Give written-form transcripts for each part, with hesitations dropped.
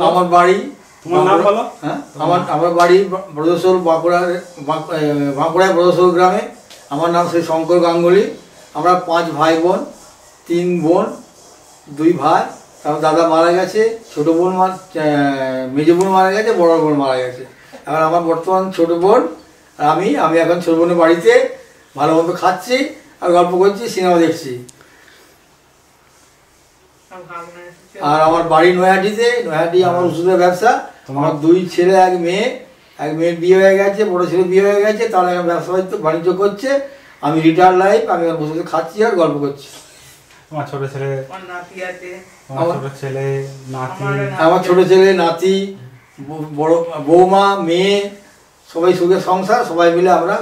আমার বাড়ি, তোমার নাম বলো। হ্যাঁ, আমার বাড়ি ব্রজেশ্বর, বাঁকুড়ায় ব্রজেশ্বর গ্রামে। আমার নাম শ্রী শঙ্কর গাঙ্গুলি। আমরা 5 ভাই বোন, 3 বোন, 2 ভাই। তারপর দাদা মারা গেছে, ছোটো বোন মেজো বোন মারা গেছে, বড় বোন মারা গেছে। এখন আমার বর্তমান ছোটো বোন আর আমি এখন ছোটো বোনের বাড়িতে ভালো মতো খাচ্ছি আর গল্প করছি, সিনেমা দেখছি। আর আমার বাড়ি নৈহাটিতে। নৈহাটি আমার ওষুধের ব্যবসা। আমার 2 ছেলে 1 মেয়ে। 1 মেয়ের বিয়ে হয়ে গেছে, বড় ছেলে বিয়ে হয়ে গেছে, তারা এখন ব্যবসা বাণিজ্য করছে। আমি রিটায়ার লাইফ, আমি এখন বসে খাচ্ছি আর গল্প করছি। আমার ছোট ছেলে, আমার ছোট ছেলে, নাতি, বড় বৌমা, মেয়ে, সবাই সুখে সংসার। সবাই মিলে আমরা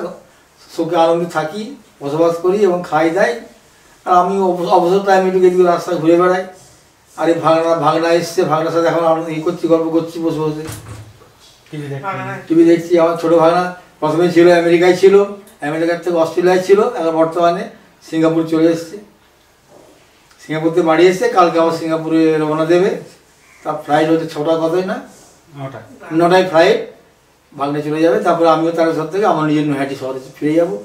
সুখে আনন্দে থাকি, বসবাস করি এবং খাই দাই। আর আমি অবসর টাইমে একটু এদিকে রাস্তায় ঘুরে বেড়াই। আর এই ভাগনা এসছে, ভাগনার সাথে এখন আমরা করছি, গল্প করছি বসে বসে, টিভি দেখছি। আমার ছোটো ভাগনা প্রথমে ছিল আমেরিকায়, ছিল আমেরিকার থেকে অস্ট্রেলিয়ায় ছিল, এখন বর্তমানে সিঙ্গাপুর চলে এসছে। সিঙ্গাপুরতে বাড়ি এসছে, কালকে আবার সিঙ্গাপুরে রওনা দেবে। তার ফ্লাইট হচ্ছে 6টা, কতই না 9টায় ফ্লাইট। ভাগনে চলে যাবে, তারপরে আমিও তার সাথে থেকে আমার নিজের নৈহাটি শহরে ফিরে যাবো।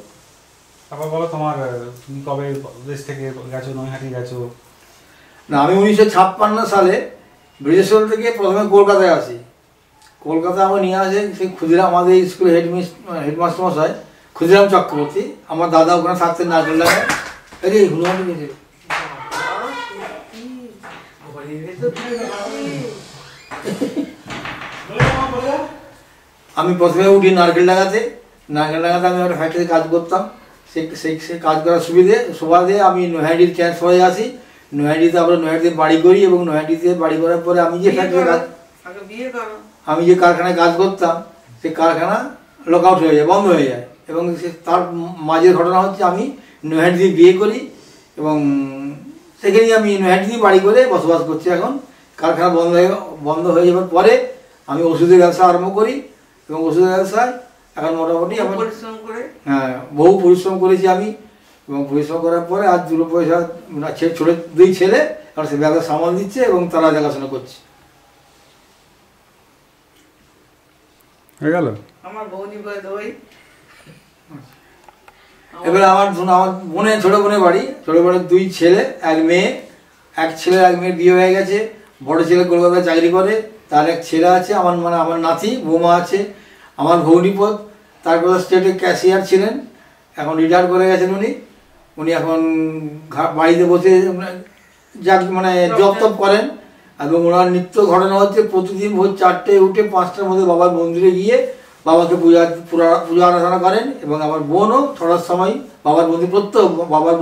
তারপর বলো তোমার তুমি কবে দেশ থেকে গেছো, নৈহাটি গেছো? না, আমি 1956 সালে ব্রিজেশ্বর থেকে প্রথমে কলকাতায় আসি। কলকাতা আমার নিয়ে আসে সেই ক্ষুদিরাম, আমাদের স্কুলের হেডমাস্টার মশাই ক্ষুদিরাম চক্রবর্তী। আমার দাদা ওখানে থাকতেন নারকেল ডাঙায়। আরে হুনুমাটি গেছে। আমি প্রথমে উঠি নারকেল ডাঙাতে। আমি একটা ফ্যাক্টরিতে কাজ করতাম। সেই কাজ করার সুবাদে আমি নৈহাটির ট্রান্সফারে আসি। নৈহাটিতে আমরা নৈহাটিতে বাড়ি করি এবং নৈহাটিতে বাড়ি করার পরে আমি যে কারখানায় কাজ করতাম, সেই কারখানা লক আউট হয়ে যায়, বন্ধ হয়ে যায়। এবং তার মাঝের ঘটনা হচ্ছে আমি নৈহাটিতে বিয়ে করি এবং সেখানেই আমি নৈহাটিতেই বাড়ি করে বসবাস করছি। এখন কারখানা বন্ধ হয়ে যাওয়ার পরে আমি ওষুধের ব্যবসা আরম্ভ করি এবং ওষুধের ব্যবসায় এখন মোটামুটি বহু পরিশ্রম করেছি আমি। এবং পরিশ্রম করার পরে আজ 2 পয়সা ছোটো 2 ছেলে আর সে ব্যবসা সামাল দিচ্ছে এবং তারা দেখাশোনা করছে। হয়ে গেল। এবারে আমার ছোটো বোনের বাড়ি, ছোটো বোনের 2 ছেলে 1 মেয়ে। 1 ছেলে 1 মেয়ের বিয়ে হয়ে গেছে। বড় ছেলে কলকাতায় চাকরি করে, তার 1 ছেলে আছে। আমার নাতি, বৌমা আছে। আমার ভগ্নিপদ তারপরে স্টেটে ক্যাশিয়ার ছিলেন, এখন রিটায়ার করে গেছেন উনি এখন বাড়িতে বসে জব টপ করেন। এবং ওনার নিত্য ঘটনা হচ্ছে প্রতিদিন ভোর 4টায় উঠে 5টার মধ্যে বাবার মন্দিরে গিয়ে বাবাকে পূজা আরাধনা করেন। এবং আমার বোনও 6টার সময় বাবার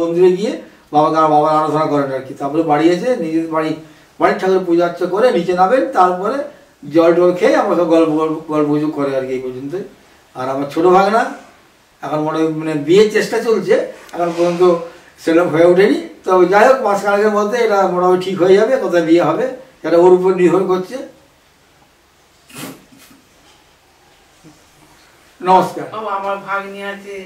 মন্দিরে গিয়ে বাবার আরাধনা করেন আর কি। তারপরে বাড়ি এসে নিজের বাড়ির ঠাকুর পূজা অর্চা করে নিচে নামেন, তারপরে জল খেয়ে আমরা সব গল্প করে আর কি এই পর্যন্ত। আর আমার ছোটো ভাগনা এখন বিয়ের চেষ্টা চলছে, এখন পর্যন্ত সেরকম হয়ে ওঠেনি। তো যাই হোক, 5 খানেকের মধ্যে এটা মোটামুটি ঠিক হয়ে যাবে। কোথায় বিয়ে হবে সেটা ওর উপর নির্ভর করছে। নমস্কার। আমার ভাগ্নি আছে।